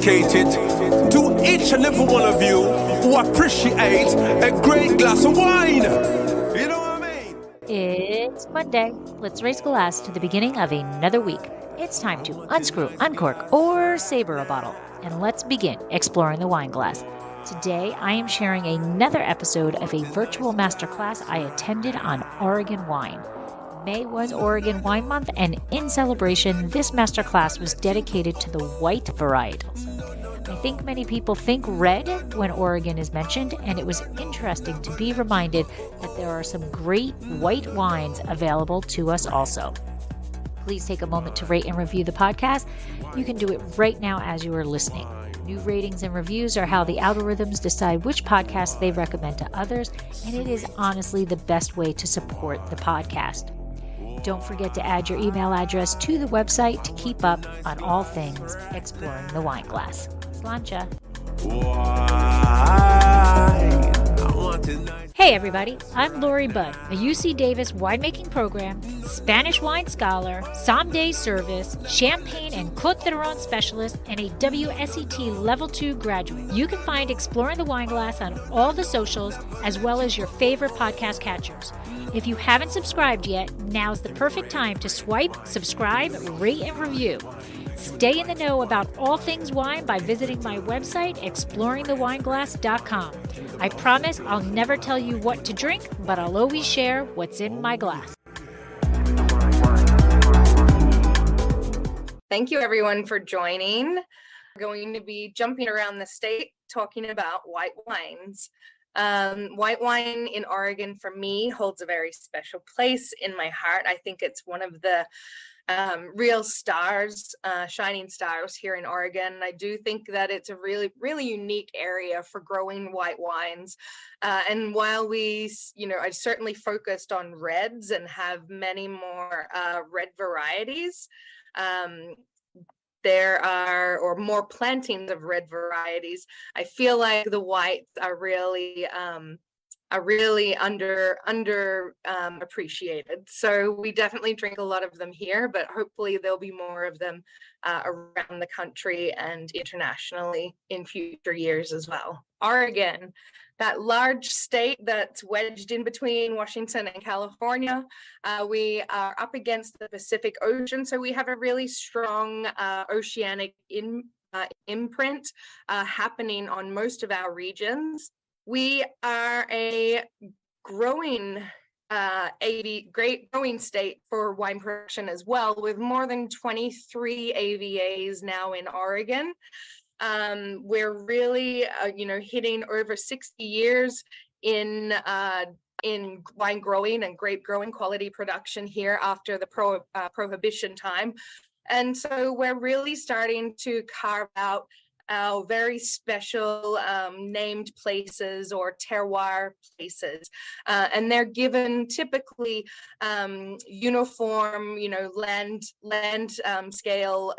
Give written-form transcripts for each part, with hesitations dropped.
dedicated to each and every one of you who appreciate a great glass of wine. You know what I mean? It's Monday. Let's raise a glass to the beginning of another week. It's time to unscrew, uncork, or saber a bottle. And let's begin exploring the wine glass. Today, I am sharing another episode of a virtual masterclass I attended on Oregon wine. May was Oregon Wine Month, and in celebration, this masterclass was dedicated to the white varietals. I think many people think red when Oregon is mentioned, and it was interesting to be reminded that there are some great white wines available to us also. Please take a moment to rate and review the podcast. You can do it right now as you are listening. New ratings and reviews are how the algorithms decide which podcasts they recommend to others, and it is honestly the best way to support the podcast. Don't forget to add your email address to the website to keep up on all things exploring the wine glass. Sláinte. Hey everybody, I'm Lori Budd, a UC Davis winemaking program, Spanish wine scholar, sommelier service, champagne and Côte d'Aron specialist, and a WSET Level 2 graduate. You can find Exploring the Wine Glass on all the socials, as well as your favorite podcast catchers. If you haven't subscribed yet, now's the perfect time to swipe, subscribe, rate, and review. Stay in the know about all things wine by visiting my website, exploringthewineglass.com. I promise I'll never tell you what to drink, but I'll always share what's in my glass. Thank you, everyone, for joining. We're going to be jumping around the state talking about white wines. White wine in Oregon, for me, holds a very special place in my heart. I think it's one of the real stars, shining stars here in Oregon. I do think that it's a really, really unique area for growing white wines. And while I certainly focused on reds and have many more red varieties, there are more plantings of red varieties. I feel like the whites are really under appreciated. So we definitely drink a lot of them here, but hopefully there'll be more of them around the country and internationally in future years as well. Oregon, that large state that's wedged in between Washington and California. We are up against the Pacific Ocean, so we have a really strong oceanic imprint happening on most of our regions. We are a growing great growing state for wine production as well, with more than 23 AVAs now in Oregon. We're really, hitting over 60 years in wine growing and grape growing quality production here after the prohibition time. And so we're really starting to carve out our very special named places or terroir places. And they're given typically uniform, land scale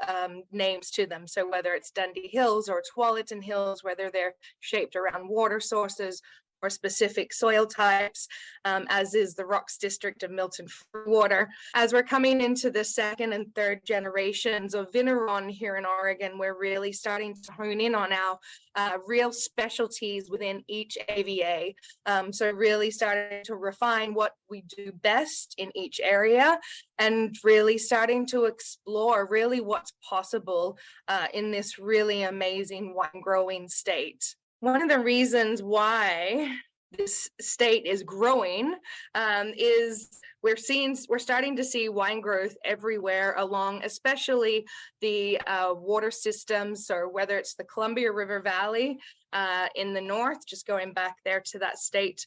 names to them. So whether it's Dundee Hills or Tualatin Hills, whether they're shaped around water sources or specific soil types, as is the Rocks District of Milton Freewater. As we're coming into the second and third generations of Vigneron here in Oregon, we're really starting to hone in on our real specialties within each AVA. So really starting to refine what we do best in each area and really starting to explore really what's possible in this really amazing wine growing state. One of the reasons why this state is growing is we're starting to see wine growth everywhere along, especially the water systems. So whether it's the Columbia River Valley in the north, just going back there to that state,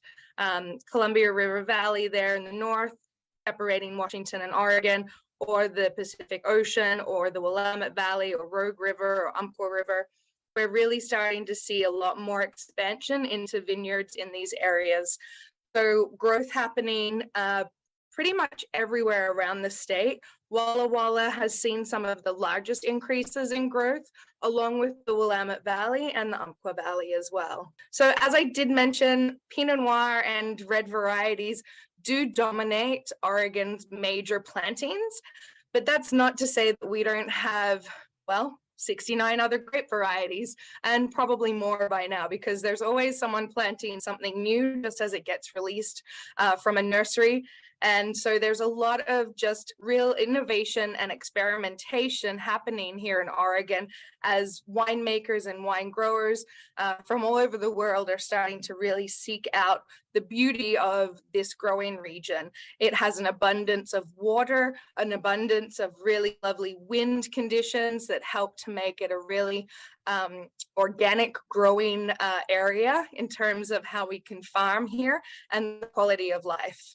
Columbia River Valley there in the north, separating Washington and Oregon, or the Pacific Ocean, or the Willamette Valley, or Rogue River, or Umpqua River. We're really starting to see a lot more expansion into vineyards in these areas. So growth happening pretty much everywhere around the state. Walla Walla has seen some of the largest increases in growth, along with the Willamette Valley and the Umpqua Valley as well. So as I did mention, Pinot Noir and red varieties do dominate Oregon's major plantings, but that's not to say that we don't have, 69 other grape varieties, and probably more by now, because there's always someone planting something new just as it gets released from a nursery. And so there's a lot of just real innovation and experimentation happening here in Oregon as winemakers and wine growers from all over the world are starting to really seek out the beauty of this growing region. It has an abundance of water, an abundance of really lovely wind conditions that help to make it a really organic growing area in terms of how we can farm here and the quality of life.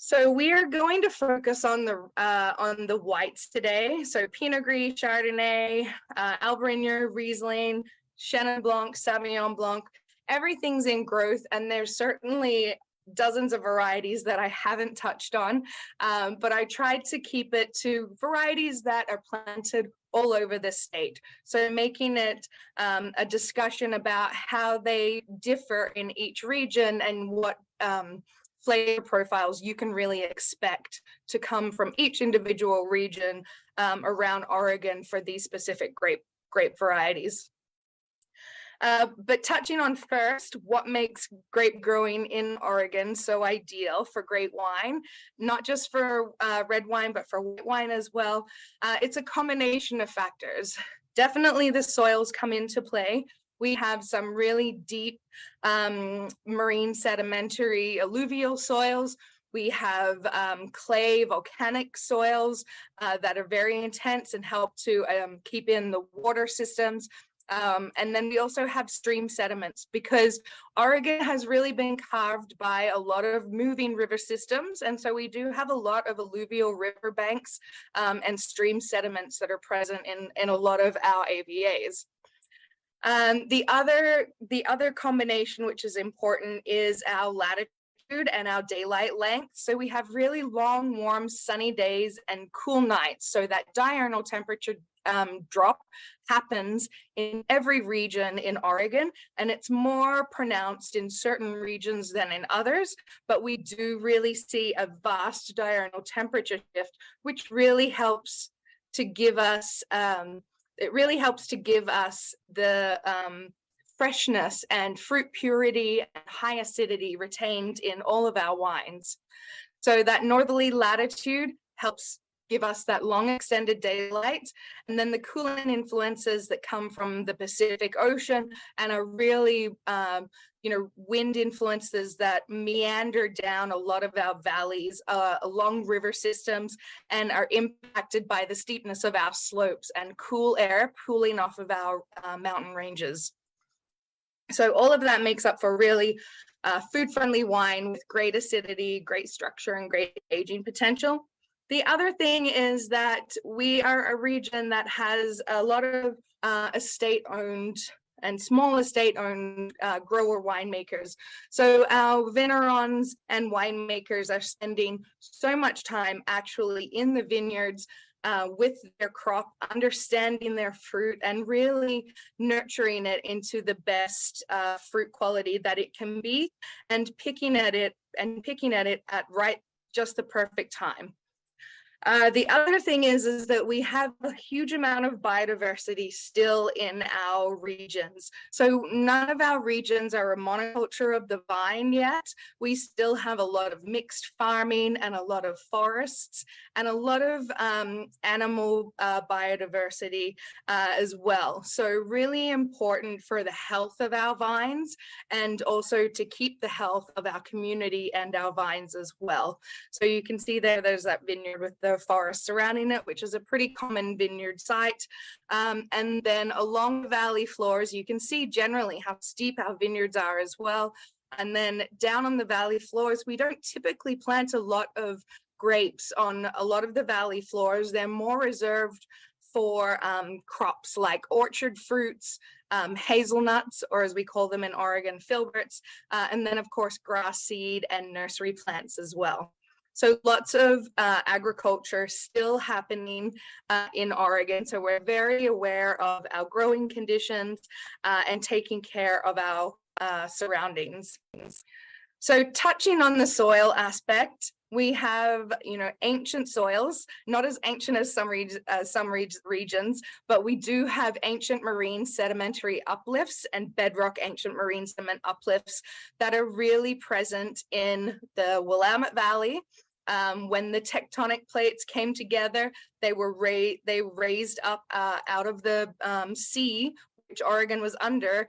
So we are going to focus on the whites today. So Pinot Gris, Chardonnay, Albarino, Riesling, Chenin Blanc, Sauvignon Blanc, everything's in growth, and there's certainly dozens of varieties that I haven't touched on, but I tried to keep it to varieties that are planted all over the state. So making it a discussion about how they differ in each region and what flavor profiles you can really expect to come from each individual region around Oregon for these specific grape varieties. But touching on first, what makes grape growing in Oregon so ideal for great wine, not just for red wine, but for white wine as well. It's a combination of factors. Definitely the soils come into play. We have some really deep marine sedimentary alluvial soils. We have clay volcanic soils that are very intense and help to keep in the water systems. And then we also have stream sediments, because Oregon has really been carved by a lot of moving river systems. And so we do have a lot of alluvial river banks and stream sediments that are present in a lot of our AVAs. The other combination, which is important, is our latitude and our daylight length. So we have really long, warm, sunny days and cool nights. So that diurnal temperature drop happens in every region in Oregon, and it's more pronounced in certain regions than in others, but we do really see a vast diurnal temperature shift, which really helps to give us the freshness and fruit purity and high acidity retained in all of our wines. So that northerly latitude helps give us that long extended daylight, and then the cooling influences that come from the Pacific Ocean and are really wind influences that meander down a lot of our valleys along river systems and are impacted by the steepness of our slopes and cool air pooling off of our mountain ranges. So all of that makes up for really food-friendly wine with great acidity, great structure, and great aging potential. The other thing is that we are a region that has a lot of estate-owned and small estate-owned grower winemakers. So our vignerons and winemakers are spending so much time actually in the vineyards with their crop, understanding their fruit and really nurturing it into the best fruit quality that it can be, and picking at it at just the perfect time. The other thing is that we have a huge amount of biodiversity still in our regions. So none of our regions are a monoculture of the vine yet. We still have a lot of mixed farming and a lot of forests and a lot of animal biodiversity as well. So really important for the health of our vines and also to keep the health of our community and our vines as well. So you can see there's that vineyard with the forest surrounding it, which is a pretty common vineyard site. And then along the valley floors, you can see generally how steep our vineyards are as well. And then down on the valley floors, we don't typically plant a lot of grapes on a lot of the valley floors. They're more reserved for crops like orchard fruits, hazelnuts, or as we call them in Oregon, filberts, and then of course grass seed and nursery plants as well. So lots of agriculture still happening in Oregon. So we're very aware of our growing conditions and taking care of our surroundings. So touching on the soil aspect, We have, ancient soils, not as ancient as some regions, but we do have ancient marine sedimentary uplifts and bedrock ancient marine sediment uplifts that are really present in the Willamette Valley. When the tectonic plates came together, they raised up out of the sea, which Oregon was under,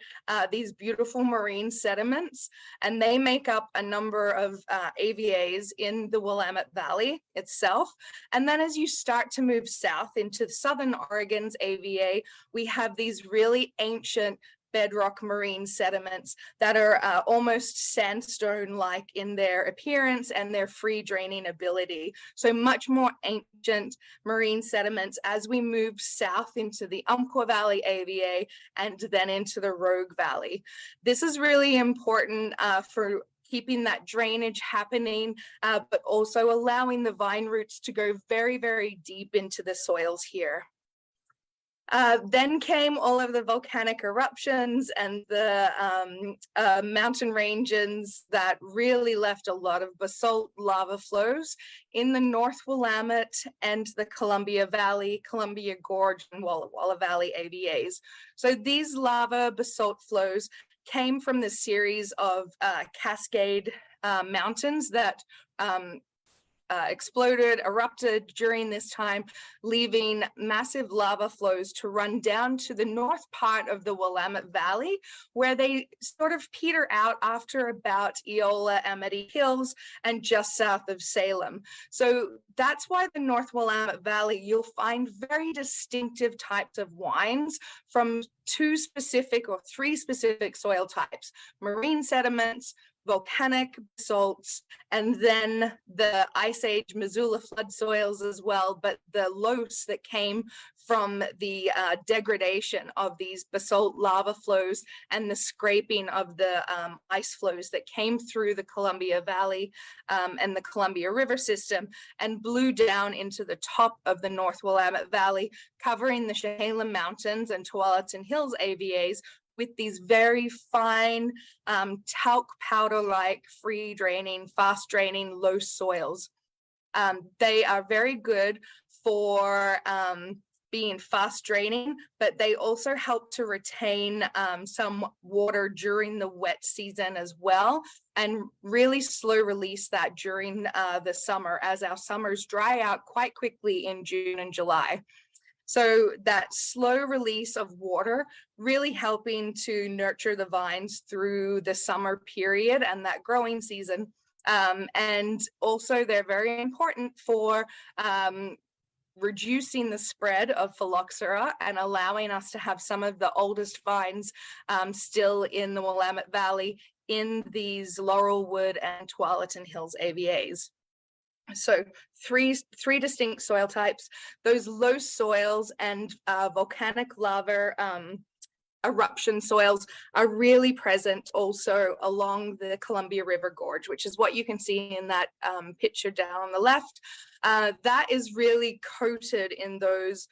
these beautiful marine sediments, and they make up a number of AVAs in the Willamette Valley itself. And then as you start to move south into southern Oregon's AVA, we have these really ancient bedrock marine sediments that are almost sandstone-like in their appearance and their free draining ability. So much more ancient marine sediments as we move south into the Umpqua Valley AVA and then into the Rogue Valley. This is really important for keeping that drainage happening, but also allowing the vine roots to go very, very deep into the soils here. Then came all of the volcanic eruptions and the mountain ranges that really left a lot of basalt lava flows in the North Willamette and the Columbia Valley, Columbia Gorge, and Walla Walla Valley AVAs. So these lava basalt flows came from the series of cascade mountains that exploded, erupted during this time, leaving massive lava flows to run down to the north part of the Willamette Valley, where they sort of peter out after about Eola, Amity Hills, and just south of Salem. So that's why the North Willamette Valley, you'll find very distinctive types of wines from 2 specific or 3 specific soil types: marine sediments, volcanic basalts, and then the Ice Age Missoula flood soils as well, but the loess that came from the degradation of these basalt lava flows and the scraping of the ice flows that came through the Columbia Valley and the Columbia River system and blew down into the top of the North Willamette Valley, covering the Chehalem Mountains and Tualatin Hills AVAs with these very fine talc powder-like, free draining, fast draining, low soils. They are very good for being fast draining, but they also help to retain some water during the wet season as well, and really slow release that during the summer, as our summers dry out quite quickly in June and July. So that slow release of water really helping to nurture the vines through the summer period and that growing season. And also they're very important for reducing the spread of phylloxera and allowing us to have some of the oldest vines still in the Willamette Valley in these Laurelwood and Tualatin Hills AVAs. So three distinct soil types. Those low soils and volcanic lava eruption soils are really present also along the Columbia River Gorge, which is what you can see in that picture down on the left. That is really coated in those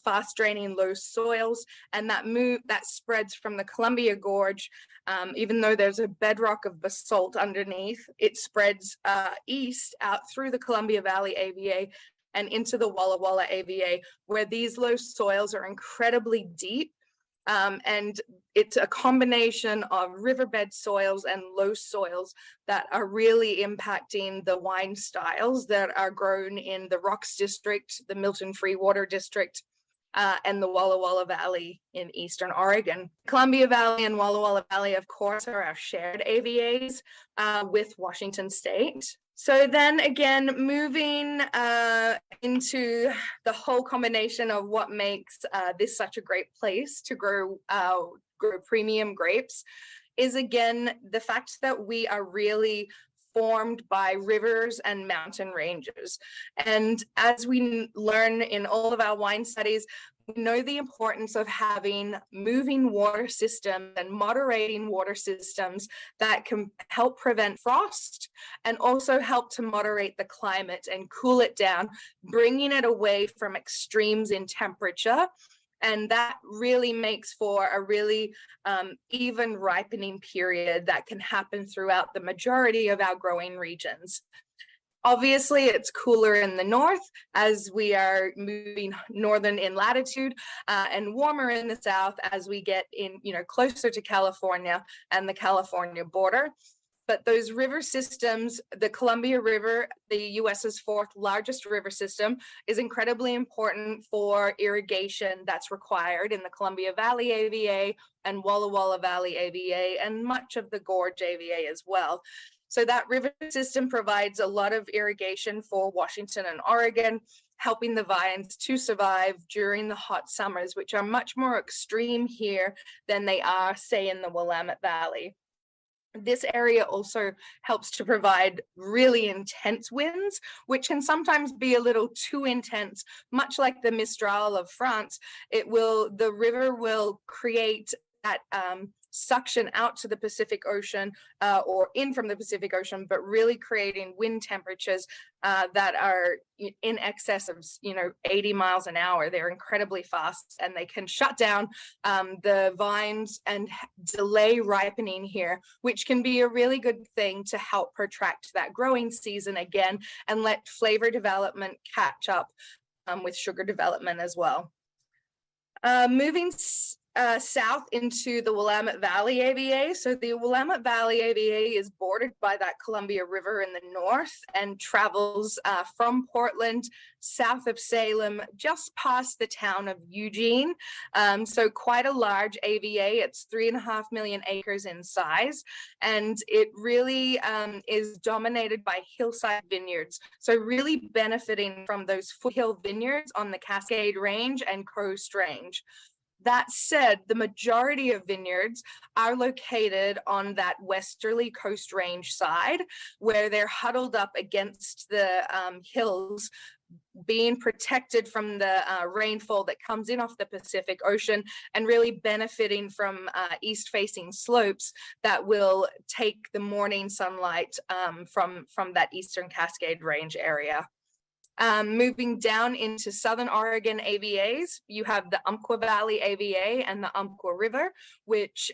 fast draining low soils, and that spreads from the Columbia Gorge. Even though there's a bedrock of basalt underneath, it spreads east out through the Columbia Valley AVA and into the Walla Walla AVA, where these low soils are incredibly deep. And it's a combination of riverbed soils and low soils that are really impacting the wine styles that are grown in the Rocks District, the Milton Free Water District, and the Walla Walla Valley in Eastern Oregon. Columbia Valley and Walla Walla Valley, of course, are our shared AVAs with Washington State. So then again, moving into the whole combination of what makes this such a great place to grow premium grapes is, again, the fact that we are really formed by rivers and mountain ranges. And as we learn in all of our wine studies, we know the importance of having moving water systems and moderating water systems that can help prevent frost and also help to moderate the climate and cool it down, bringing it away from extremes in temperature. And that really makes for a really even ripening period that can happen throughout the majority of our growing regions. Obviously, it's cooler in the north as we are moving northern in latitude, and warmer in the south as we get in, closer to California and the California border. But those river systems, the Columbia River, the US's fourth largest river system, is incredibly important for irrigation that's required in the Columbia Valley AVA and Walla Walla Valley AVA and much of the Gorge AVA as well. So that river system provides a lot of irrigation for Washington and Oregon, helping the vines to survive during the hot summers, which are much more extreme here than they are, say, in the Willamette Valley. This area also helps to provide really intense winds, which can sometimes be a little too intense, much like the Mistral of France. The river will create that suction out to the Pacific Ocean or in from the Pacific Ocean, but really creating wind temperatures that are in excess of 80 miles an hour. They're incredibly fast, and they can shut down the vines and delay ripening here, which can be a really good thing to help protract that growing season again and let flavor development catch up with sugar development as well. Moving south into the Willamette Valley AVA. So the Willamette Valley AVA is bordered by that Columbia River in the north and travels from Portland, south of Salem, just past the town of Eugene. So quite a large AVA. It's 3.5 million acres in size, and it really is dominated by hillside vineyards. So really benefiting from those foothill vineyards on the Cascade Range and Coast Range. That said, the majority of vineyards are located on that westerly Coast Range side, where they're huddled up against the hills, being protected from the rainfall that comes in off the Pacific Ocean and really benefiting from east-facing slopes that will take the morning sunlight from that eastern Cascade Range area. Moving down into Southern Oregon AVAs, you have the Umpqua Valley AVA and the Umpqua River, which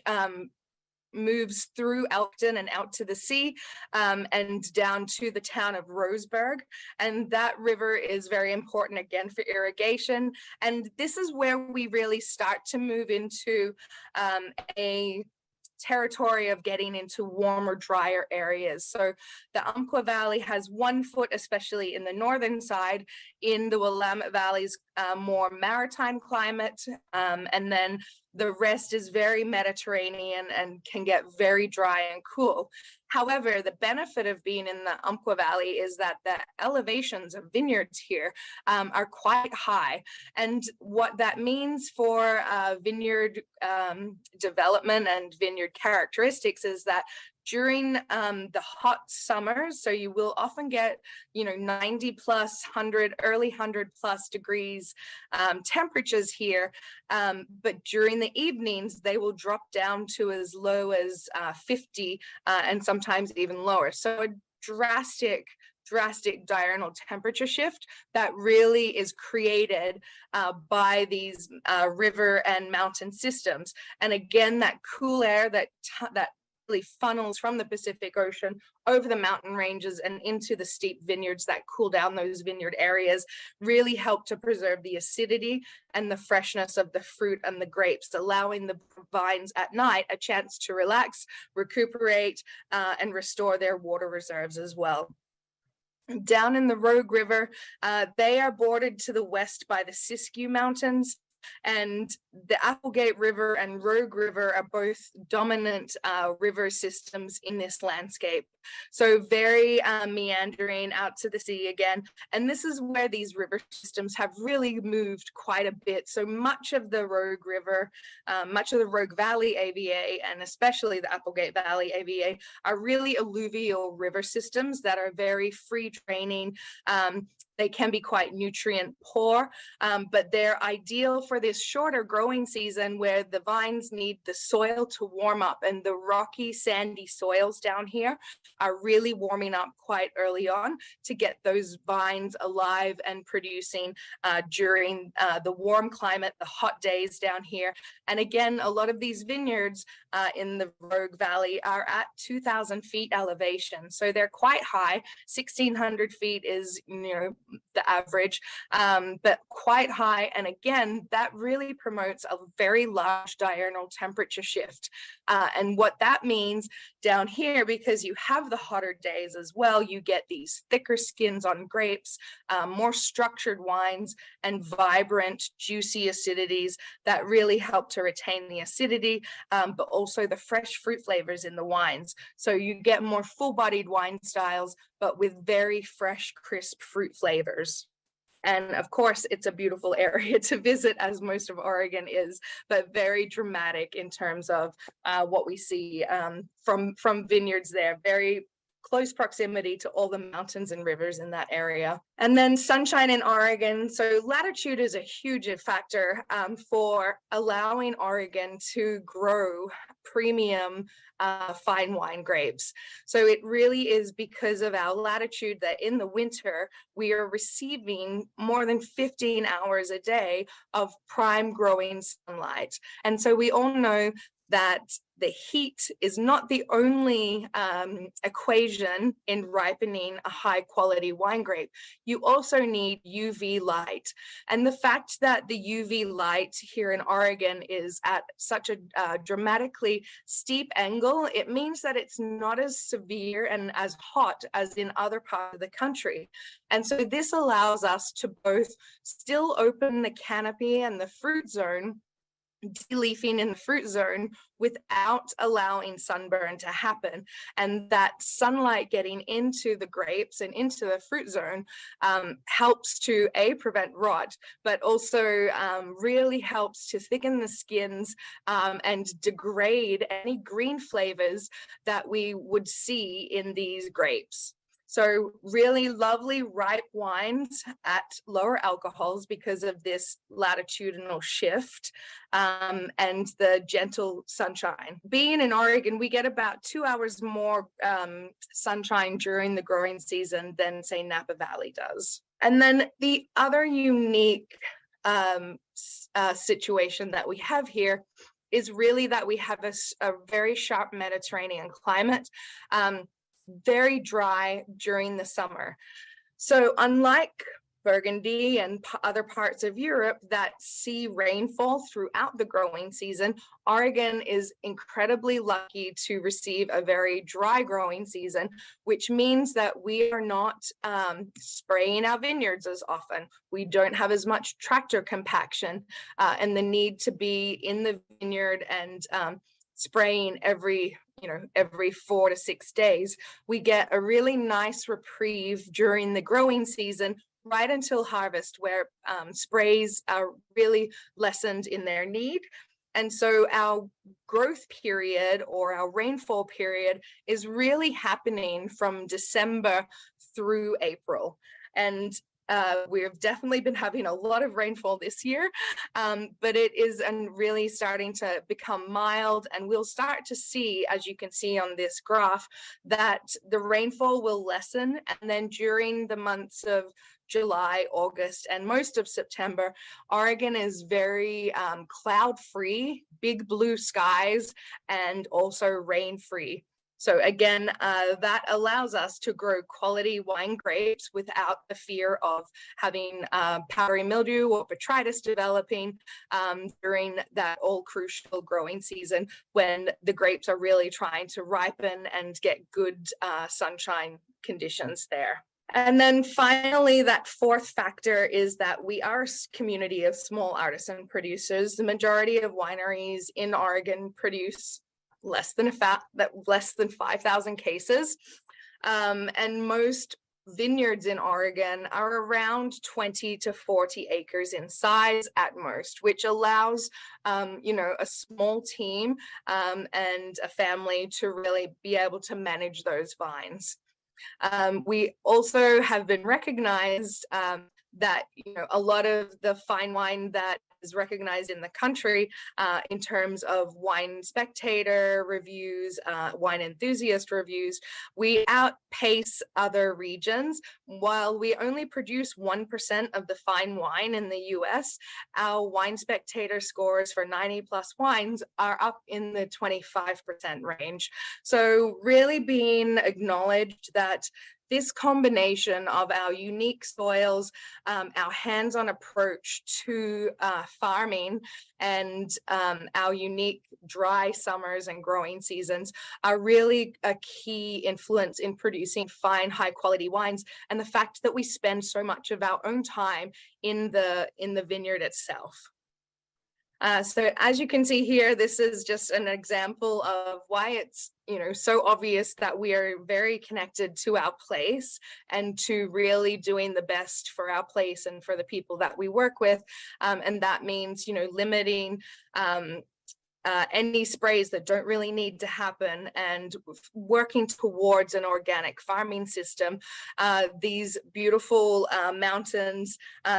moves through Elkton and out to the sea and down to the town of Roseburg. And that river is very important again for irrigation. And this is where we really start to move into a territory of getting into warmer, drier areas. So the Umpqua Valley has 1 foot, especially in the northern side, in the Willamette Valley's more maritime climate, and then the rest is very Mediterranean and can get very dry and cool. However, the benefit of being in the Umpqua Valley is that the elevations of vineyards here are quite high. And what that means for vineyard development and vineyard characteristics is that during the hot summers, so you will often get 90 plus, 100, early 100 plus degrees temperatures here, but during the evenings they will drop down to as low as 50 and sometimes even lower. So a drastic diurnal temperature shift that really is created by these river and mountain systems. And again, that cool air that really funnels from the Pacific Ocean over the mountain ranges and into the steep vineyards that cool down those vineyard areas really help to preserve the acidity and the freshness of the fruit and the grapes, allowing the vines at night a chance to relax, recuperate, and restore their water reserves as well. Down in the Rogue River, they are bordered to the west by the Siskiyou Mountains, and the Applegate River and Rogue River are both dominant river systems in this landscape. So very meandering out to the sea again. And this is where these river systems have really moved quite a bit. So much of the Rogue River, much of the Rogue Valley AVA, and especially the Applegate Valley AVA, are really alluvial river systems that are very free draining. They can be quite nutrient poor, but they're ideal for this shorter growing season where the vines need the soil to warm up, and the rocky, sandy soils down here are really warming up quite early on to get those vines alive and producing during the warm climate, the hot days down here. And again, a lot of these vineyards in the Rogue Valley are at 2,000 feet elevation. So they're quite high. 1,600 feet is, the average, but quite high. And again, that really promotes a very large diurnal temperature shift. And what that means down here, because you have the hotter days as well, you get these thicker skins on grapes, more structured wines, and vibrant, juicy acidities that really help to retain the acidity, but also the fresh fruit flavors in the wines. So you get more full-bodied wine styles, but with very fresh, crisp fruit flavors. And of course, it's a beautiful area to visit, as most of Oregon is, but very dramatic in terms of what we see from vineyards there. Very close proximity to all the mountains and rivers in that area. And then sunshine in Oregon. So latitude is a huge factor for allowing Oregon to grow premium fine wine grapes. So it really is because of our latitude that in the winter, we are receiving more than 15 hours a day of prime growing sunlight. And so we all know that the heat is not the only equation in ripening a high quality wine grape. You also need UV light. And the fact that the UV light here in Oregon is at such a dramatically steep angle, it means that it's not as severe and as hot as in other parts of the country. And so this allows us to both still open the canopy and the fruit zone, de-leafing in the fruit zone, without allowing sunburn to happen. And that sunlight getting into the grapes and into the fruit zone helps to prevent rot, but also really helps to thicken the skins and degrade any green flavors that we would see in these grapes. So really lovely ripe wines at lower alcohols because of this latitudinal shift and the gentle sunshine. Being in Oregon, we get about 2 hours more sunshine during the growing season than, say, Napa Valley does. And then the other unique situation that we have here is really that we have a very sharp Mediterranean climate. Very dry during the summer. So unlike Burgundy and other parts of Europe that see rainfall throughout the growing season, Oregon is incredibly lucky to receive a very dry growing season, which means that we are not spraying our vineyards as often. We don't have as much tractor compaction and the need to be in the vineyard and spraying every 4 to 6 days. We get a really nice reprieve during the growing season right until harvest, where sprays are really lessened in their need. And so our growth period or our rainfall period is really happening from December through April. And we've definitely been having a lot of rainfall this year, but it is really starting to become mild, and we'll start to see, as you can see on this graph, that the rainfall will lessen, and then during the months of July, August, and most of September, Oregon is very cloud-free, big blue skies, and also rain-free. So again, that allows us to grow quality wine grapes without the fear of having powdery mildew or botrytis developing during that all crucial growing season when the grapes are really trying to ripen and get good sunshine conditions there. And then finally, that fourth factor is that we are a community of small artisan producers. The majority of wineries in Oregon produce less than 5,000 cases. And most vineyards in Oregon are around 20 to 40 acres in size at most, which allows, a small team and a family to really be able to manage those vines. We also have been recognized that, you know, a lot of the fine wine that is recognized in the country in terms of Wine Spectator reviews, wine enthusiast reviews, we outpace other regions. While we only produce 1% of the fine wine in the US, our Wine Spectator scores for 90 plus wines are up in the 25% range. So really being acknowledged that this combination of our unique soils, our hands-on approach to farming, and our unique dry summers and growing seasons are really a key influence in producing fine, high-quality wines, and the fact that we spend so much of our own time in the vineyard itself. So as you can see here, this is just an example of why it's, you know, so obvious that we are very connected to our place and to really doing the best for our place and for the people that we work with. And that means, you know, limiting any sprays that don't really need to happen and working towards an organic farming system. These beautiful mountains,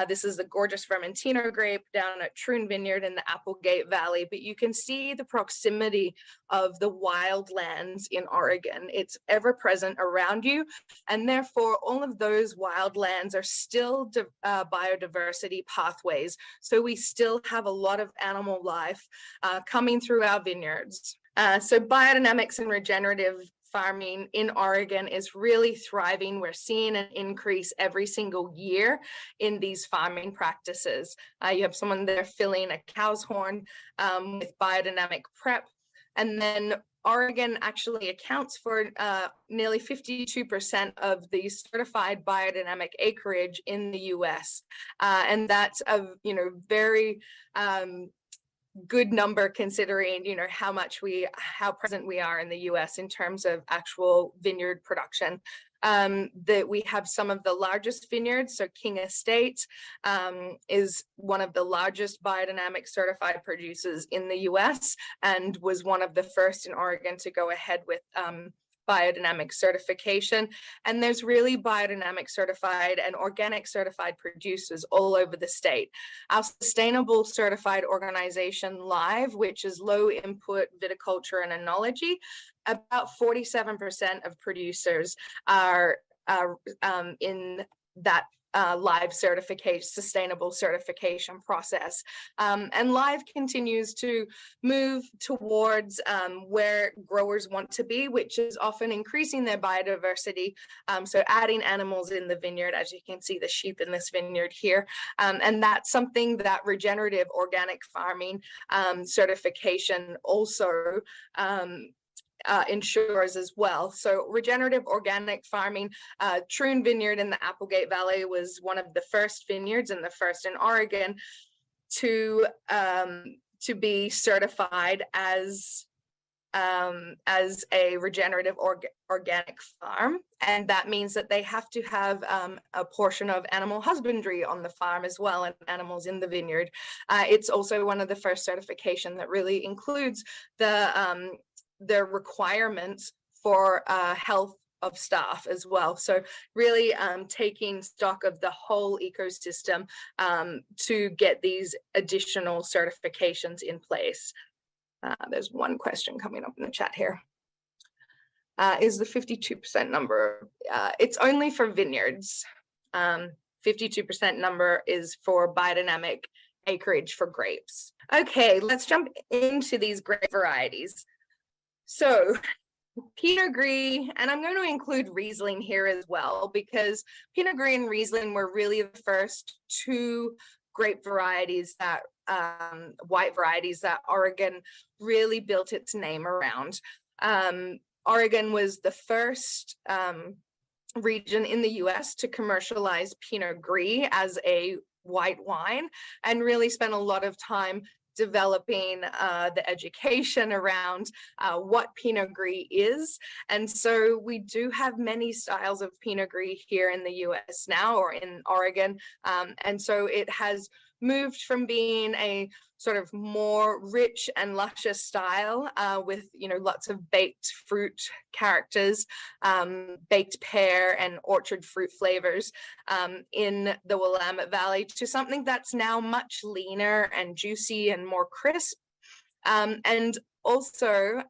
this is the gorgeous Vermentino grape down at Troon Vineyard in the Applegate Valley, but you can see the proximity of the wildlands in Oregon. It's ever present around you, and therefore all of those wildlands are still biodiversity pathways. So we still have a lot of animal life coming through our vineyards. So biodynamics and regenerative farming in Oregon is really thriving. We're seeing an increase every single year in these farming practices. You have someone there filling a cow's horn with biodynamic prep. And then Oregon actually accounts for nearly 52% of the certified biodynamic acreage in the US. And that's a, you know, very good number considering, you know, how present we are in the US in terms of actual vineyard production. That we have some of the largest vineyards. So King Estate is one of the largest biodynamic certified producers in the US and was one of the first in Oregon to go ahead with biodynamic certification. And there's really biodynamic certified and organic certified producers all over the state. Our sustainable certified organization Live, which is low input viticulture and enology, about 47% of producers are in that Live certification, sustainable certification process. And Live continues to move towards where growers want to be, which is often increasing their biodiversity. So adding animals in the vineyard, as you can see the sheep in this vineyard here. And that's something that regenerative organic farming certification also ensures as well. So regenerative organic farming, Troon Vineyard in the Applegate Valley was one of the first vineyards and the first in Oregon to be certified as a regenerative organic farm. And that means that they have to have a portion of animal husbandry on the farm as well, and animals in the vineyard. It's also one of the first certification that really includes the requirements for health of staff as well. So really taking stock of the whole ecosystem to get these additional certifications in place. There's one question coming up in the chat here. Is the 52% number, it's only for vineyards. 52% number is for biodynamic acreage for grapes. Okay, let's jump into these grape varieties. So Pinot Gris, and I'm going to include Riesling here as well, because Pinot Gris and Riesling were really the first two grape varieties that, white varieties that Oregon really built its name around. Oregon was the first region in the US to commercialize Pinot Gris as a white wine, and really spent a lot of time developing the education around what Pinot Gris is. And so we do have many styles of Pinot Gris here in the US now, or in Oregon. And so it has moved from being a sort of more rich and luscious style with, lots of baked fruit characters, baked pear and orchard fruit flavors in the Willamette Valley, to something that's now much leaner and juicy and more crisp. And also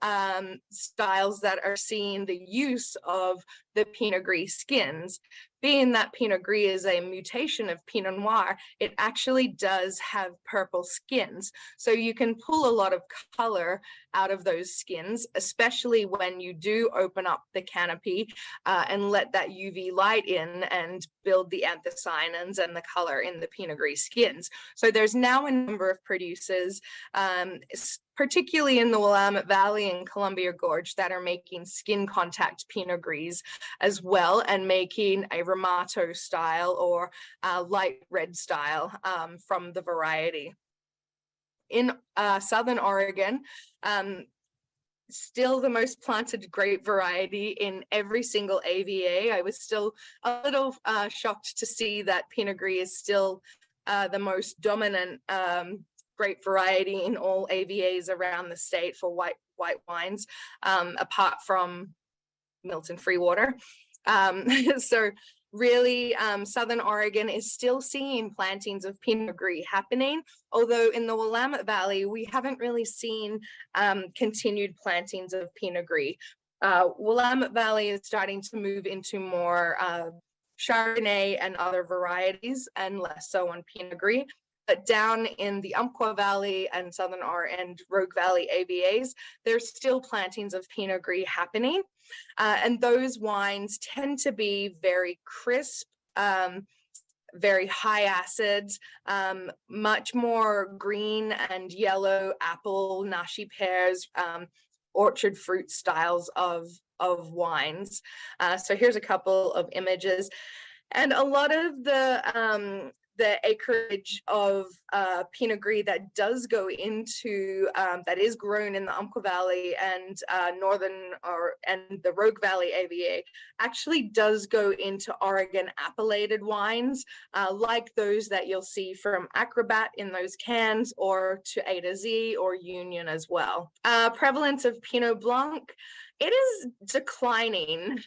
styles that are seeing the use of the Pinot Gris skins. Being that Pinot Gris is a mutation of Pinot Noir, it actually does have purple skins. So you can pull a lot of color out of those skins, especially when you do open up the canopy and let that UV light in and build the anthocyanins and the color in the Pinot Gris skins. So there's now a number of producers, particularly in the Willamette Valley and Columbia Gorge, that are making skin contact Pinot Gris as well, and making a Ramato style or light red style from the variety. In Southern Oregon, still the most planted grape variety in every single AVA. I was still a little shocked to see that Pinot Gris is still the most dominant grape variety in all AVAs around the state for white wines, apart from Milton Freewater. So really, Southern Oregon is still seeing plantings of Pinot Gris happening, although in the Willamette Valley, we haven't really seen continued plantings of Pinot Gris. Willamette Valley is starting to move into more Chardonnay and other varieties, and less so on Pinot Gris. But down in the Umpqua Valley and Southern and Rogue Valley AVAs, there's still plantings of Pinot Gris happening. And those wines tend to be very crisp, very high acid, much more green and yellow apple, nashi pears, orchard fruit styles of wines. So here's a couple of images. And a lot of the acreage of Pinot Gris that does go into, that is grown in the Umpqua Valley and and the Rogue Valley AVA, actually does go into Oregon appellated wines, like those that you'll see from Acrobat in those cans, or to A to Z or Union as well. Prevalence of Pinot Blanc, it is declining.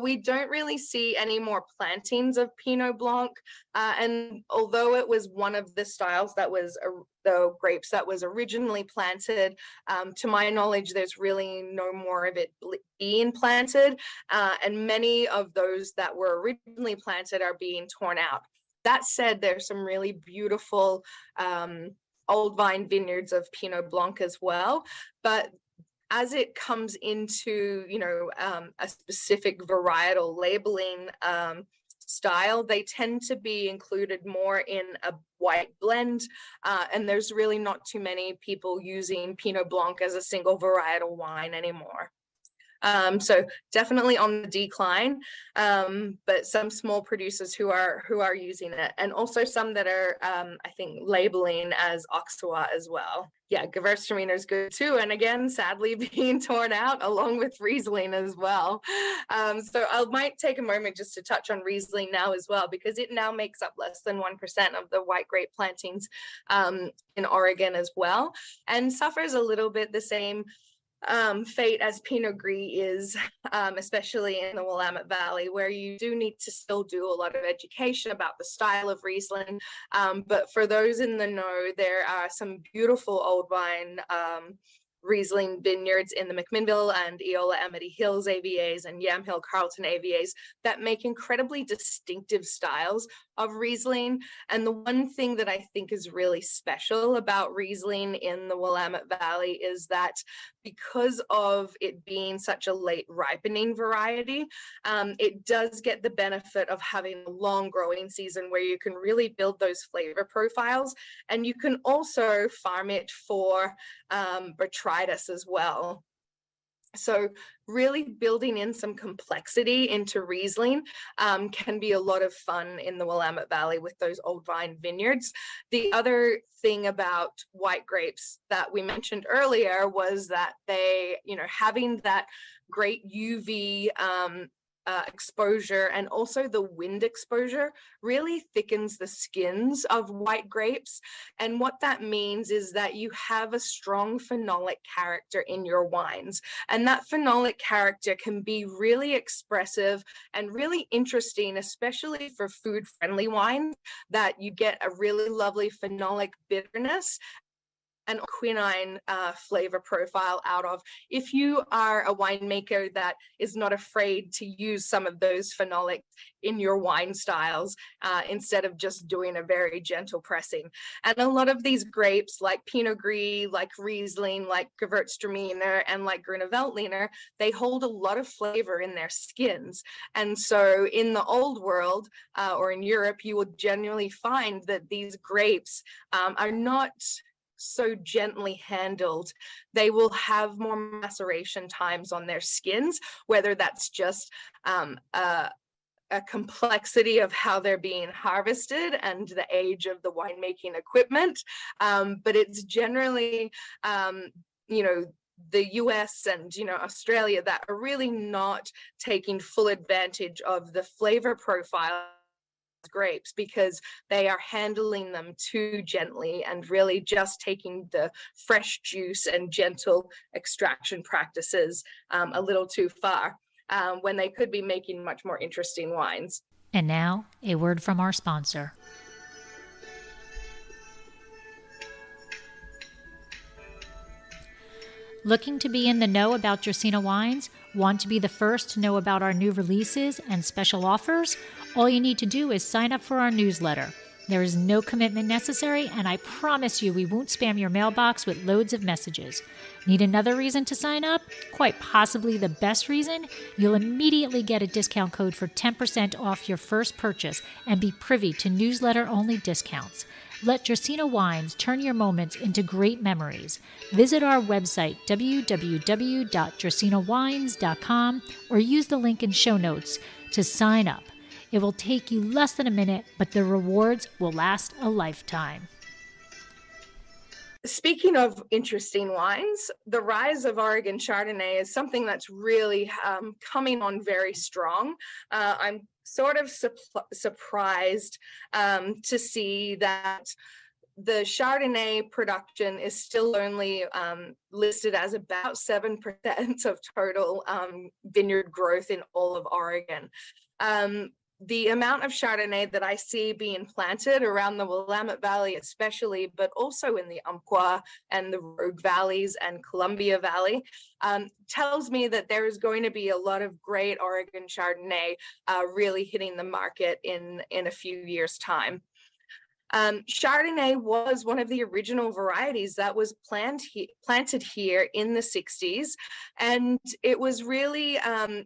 We don't really see any more plantings of Pinot Blanc. And although it was one of the styles that was the grapes that was originally planted, to my knowledge, there's really no more of it being planted. And many of those that were originally planted are being torn out. That said, there's some really beautiful old vine vineyards of Pinot Blanc as well. But as it comes into, a specific varietal labeling style, they tend to be included more in a white blend. And there's really not too many people using Pinot Blanc as a single varietal wine anymore. So definitely on the decline, but some small producers who are using it, and also some that are, I think, labeling as Auxerrois as well. Yeah, Gewürztraminer is good too, and again, sadly being torn out along with Riesling as well. So I might take a moment just to touch on Riesling now as well, because it now makes up less than 1% of the white grape plantings in Oregon as well, and suffers a little bit the same fate as Pinot Gris is, especially in the Willamette Valley, where you do need to still do a lot of education about the style of Riesling. But for those in the know, there are some beautiful old vine Riesling vineyards in the McMinnville and Eola Amity Hills AVAs and Yamhill Carlton AVAs that make incredibly distinctive styles of Riesling. And the one thing that I think is really special about Riesling in the Willamette Valley is that because of it being such a late ripening variety, it does get the benefit of having a long growing season where you can really build those flavor profiles. And you can also farm it for botrytis as well. So really building in some complexity into Riesling can be a lot of fun in the Willamette Valley with those old vine vineyards. The other thing about white grapes that we mentioned earlier was that they, having that great UV exposure and also the wind exposure really thickens the skins of white grapes. And what that means is that you have a strong phenolic character in your wines. And that phenolic character can be really expressive and really interesting, especially for food-friendly wines, that you get a really lovely phenolic bitterness and quinine flavor profile out of. If you are a winemaker that is not afraid to use some of those phenolics in your wine styles, instead of just doing a very gentle pressing. And a lot of these grapes like Pinot Gris, like Riesling, like Gewürztraminer, and like Grüne Veltliner, they hold a lot of flavor in their skins. And so in the old world, or in Europe, you will generally find that these grapes are not so gently handled. They will have more maceration times on their skins, whether that's just a complexity of how they're being harvested and the age of the winemaking equipment. But it's generally, you know, the US and, you know, Australia that are really not taking full advantage of the flavor profile grapes, because they are handling them too gently and really just taking the fresh juice and gentle extraction practices a little too far, when they could be making much more interesting wines. And now, a word from our sponsor. Looking to be in the know about Dracaena wines? Want to be the first to know about our new releases and special offers? All you need to do is sign up for our newsletter. There is no commitment necessary, and I promise you we won't spam your mailbox with loads of messages. Need another reason to sign up? Quite possibly the best reason? You'll immediately get a discount code for 10% off your first purchase and be privy to newsletter-only discounts. Let Dracaena Wines turn your moments into great memories. Visit our website, www.dracaenawines.com, or use the link in show notes to sign up. It will take you less than a minute, but the rewards will last a lifetime. Speaking of interesting wines, the rise of Oregon Chardonnay is something that's really coming on very strong. I'm sort of surprised to see that the Chardonnay production is still only listed as about 7% of total vineyard growth in all of Oregon. The amount of Chardonnay that I see being planted around the Willamette Valley especially, but also in the Umpqua and the Rogue Valleys and Columbia Valley, tells me that there is going to be a lot of great Oregon Chardonnay really hitting the market in a few years' time. Chardonnay was one of the original varieties that was planted here in the 60s. And it was really,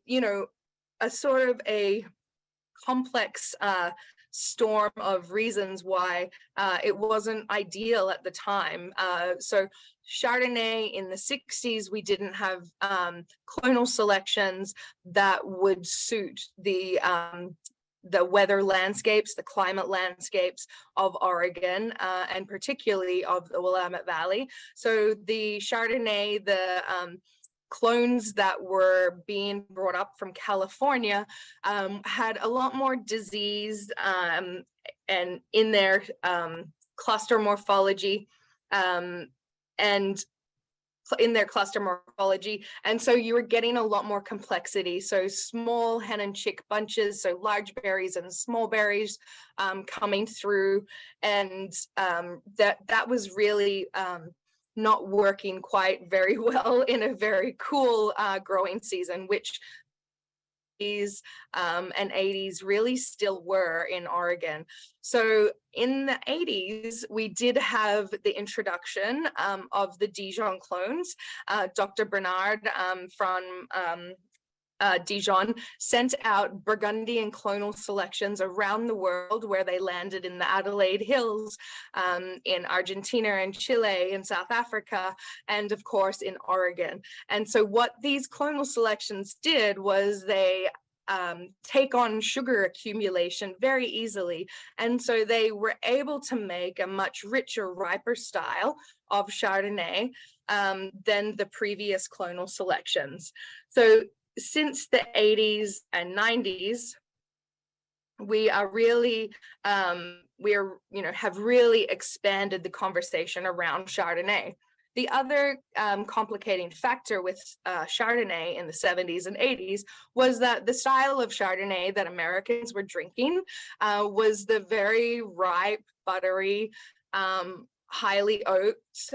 you know, a sort of a complex storm of reasons why it wasn't ideal at the time. So Chardonnay in the 60s, we didn't have clonal selections that would suit the weather landscapes, the climate landscapes of Oregon, and particularly of the Willamette Valley. So the Chardonnay, the clones that were being brought up from California had a lot more disease and in their cluster morphology and in their cluster morphology. And so you were getting a lot more complexity. So small hen and chick bunches, so large berries and small berries coming through. And that was really not working quite very well in a very cool growing season, which and 80s really still were in Oregon. So in the 80s, we did have the introduction of the Dijon clones. Dr. Bernard from Dijon sent out Burgundian clonal selections around the world, where they landed in the Adelaide Hills, in Argentina and Chile, in South Africa, and of course in Oregon. And so what these clonal selections did was they take on sugar accumulation very easily. And so they were able to make a much richer, riper style of Chardonnay than the previous clonal selections. So since the 80s and 90s, we are really, have really expanded the conversation around Chardonnay. The other complicating factor with Chardonnay in the 70s and 80s was that the style of Chardonnay that Americans were drinking was the very ripe, buttery, highly oaked,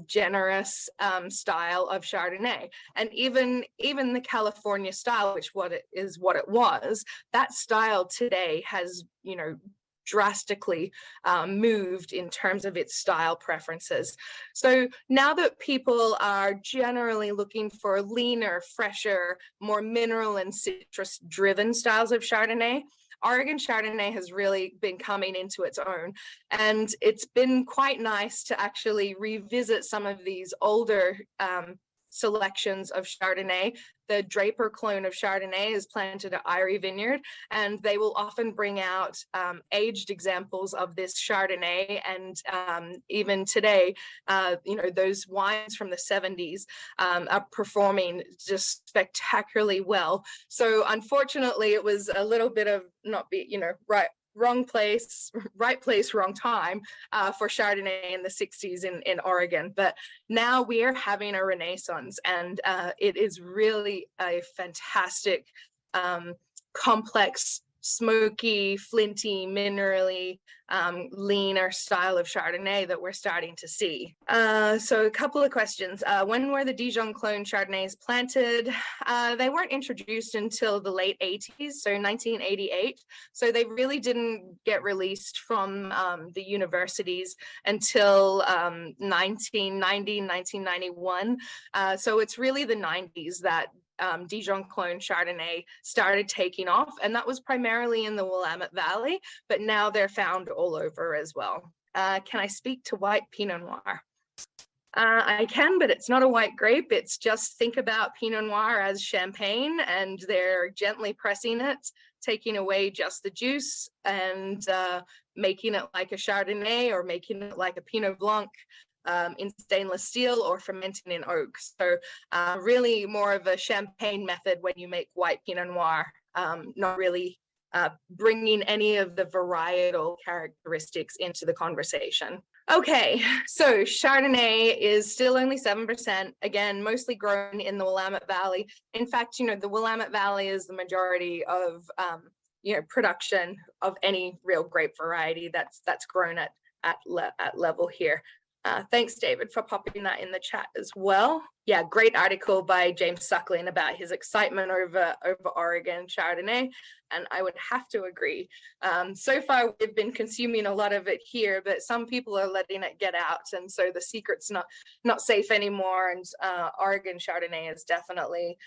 generous style of Chardonnay. And even the California style, which what it was, that style today has, drastically moved in terms of its style preferences. So now that people are generally looking for leaner, fresher, more mineral and citrus driven styles of Chardonnay, Oregon Chardonnay has really been coming into its own. And it's been quite nice to actually revisit some of these older selections of Chardonnay. The Draper clone of Chardonnay is planted at Eyrie Vineyard, and they will often bring out aged examples of this Chardonnay. And even today, those wines from the 70s are performing just spectacularly well. So unfortunately, it was a little bit of wrong place, right place, wrong time for Chardonnay in the 60s in Oregon. But now we are having a renaissance, and it is really a fantastic, complex, smoky, flinty, minerally, leaner style of Chardonnay that we're starting to see. So a couple of questions. When were the Dijon clone Chardonnays planted? They weren't introduced until the late 80s, so 1988. So they really didn't get released from the universities until 1990, 1991. So it's really the 90s that Dijon clone Chardonnay started taking off, and that was primarily in the Willamette Valley, but now they're found all over as well. Can I speak to white Pinot Noir? I can, but it's not a white grape. It's just, think about Pinot Noir as champagne, and they're gently pressing it, taking away just the juice, and making it like a Chardonnay or making it like a Pinot Blanc. In stainless steel or fermenting in oak. So really more of a champagne method when you make white Pinot Noir, not really bringing any of the varietal characteristics into the conversation. Okay, so Chardonnay is still only 7%, again, mostly grown in the Willamette Valley. In fact, the Willamette Valley is the majority of production of any real grape variety that's grown at level here. Thanks, David, for popping that in the chat as well. Yeah, great article by James Suckling about his excitement over Oregon Chardonnay, and I would have to agree. So far, we've been consuming a lot of it here, but some people are letting it get out, and so the secret's not safe anymore. And Oregon Chardonnay is definitely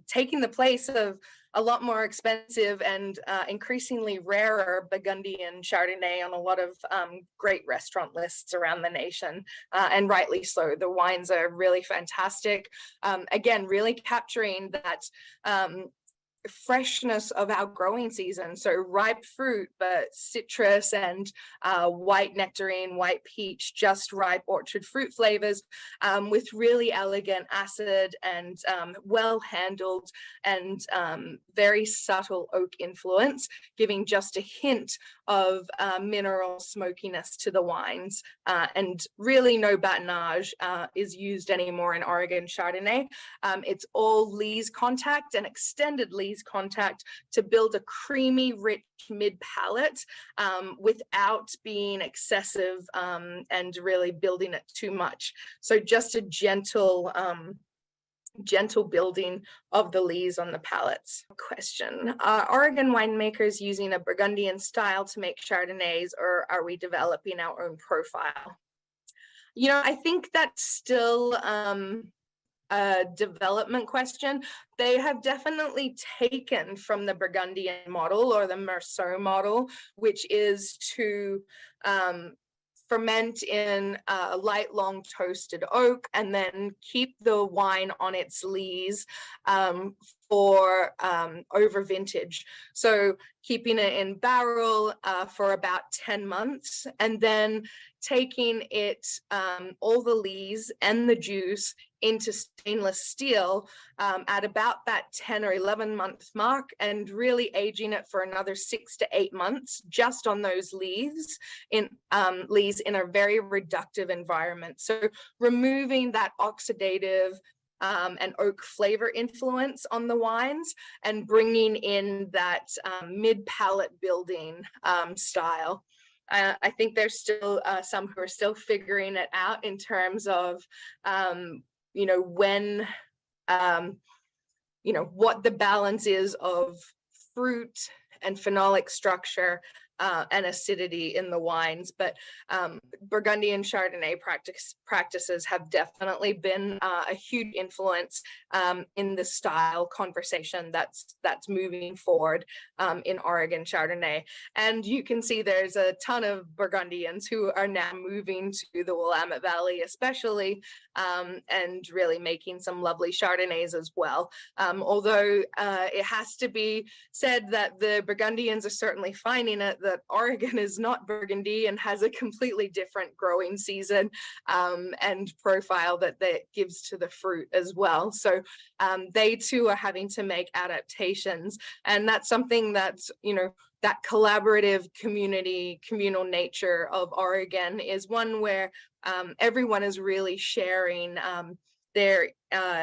taking the place of a lot more expensive and increasingly rarer Burgundian Chardonnay on a lot of great restaurant lists around the nation, and rightly so. The wines are really fantastic. Again, really capturing that freshness of our growing season. So ripe fruit, but citrus and white nectarine, white peach, just ripe orchard fruit flavors, with really elegant acid and well handled and very subtle oak influence, giving just a hint of mineral smokiness to the wines. And really no batonnage is used anymore in Oregon Chardonnay. It's all lees contact and extended lees contact to build a creamy, rich mid palate without being excessive and really building it too much. So just a gentle building of the lees on the palates. Question: are Oregon winemakers using a Burgundian style to make Chardonnays, or are we developing our own profile? I think that's still a development question. They have definitely taken from the Burgundian model or the Meursault model, which is to ferment in light, long toasted oak and then keep the wine on its lees for over vintage. So keeping it in barrel for about 10 months, and then taking it, all the lees and the juice, into stainless steel at about that 10 or 11 month mark, and really aging it for another 6 to 8 months just on those lees in a very reductive environment. So removing that oxidative and oak flavor influence on the wines, and bringing in that mid-palate building style. I think there's still some who are still figuring it out in terms of, you know, when, you know, what the balance is of fruit and phenolic structure and acidity in the wines. But Burgundian Chardonnay practices have definitely been a huge influence in the style conversation that's moving forward in Oregon Chardonnay. And you can see there's a ton of Burgundians who are now moving to the Willamette Valley, especially, and really making some lovely Chardonnays as well. Although it has to be said that the Burgundians are certainly finding it that Oregon is not Burgundy and has a completely different growing season and profile that gives to the fruit as well. So they too are having to make adaptations, and that's something that's, you know, that collaborative communal nature of Oregon is one where everyone is really sharing their